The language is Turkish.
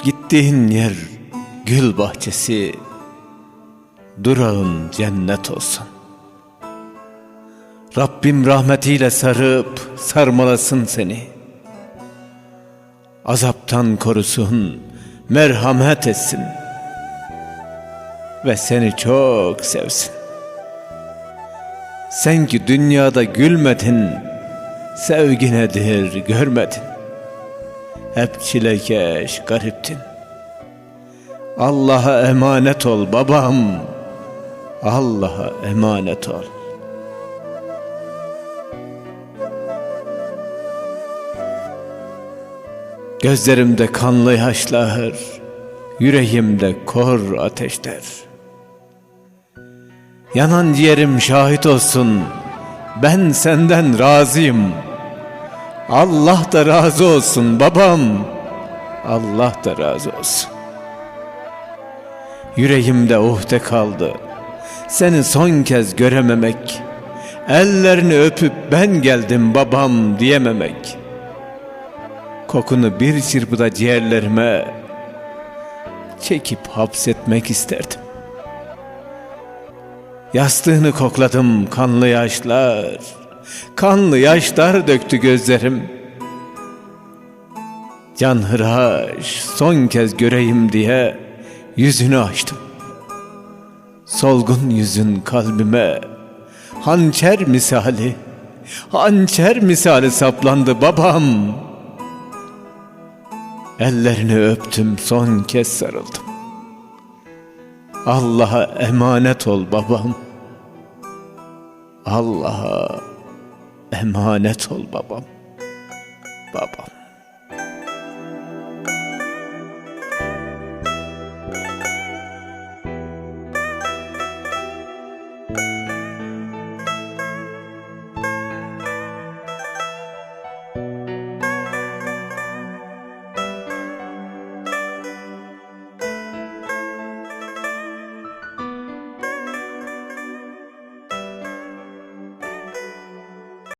Gittiğin yer gül bahçesi, durağın cennet olsun. Rabbim rahmetiyle sarıp sarmalasın seni. Azaptan korusun, merhamet etsin ve seni çok sevsin. Sen ki dünyada gülmedin, sevgi nedir görmedin. Hep çilekeş gariptin. Allah'a emanet ol babam, Allah'a emanet ol. Gözlerimde kanlı yaşlar, yüreğimde kor ateşler. Yanan ciğerim şahit olsun, ben senden razıyım. Allah da razı olsun babam, Allah da razı olsun. Yüreğimde uhde kaldı, seni son kez görememek. Ellerini öpüp ben geldim babam diyememek. Kokunu bir çırpıda ciğerlerime çekip hapsetmek isterdim. Yastığını kokladım, kanlı yaşlar, kanlı yaşlar döktü gözlerim. Canhıraş son kez göreyim diye yüzünü açtım. Solgun yüzün kalbime hançer misali, hançer misali saplandı babam. Ellerini öptüm, son kez sarıldım. Allah'a emanet ol babam, Allah'a emanet ol babam, babam.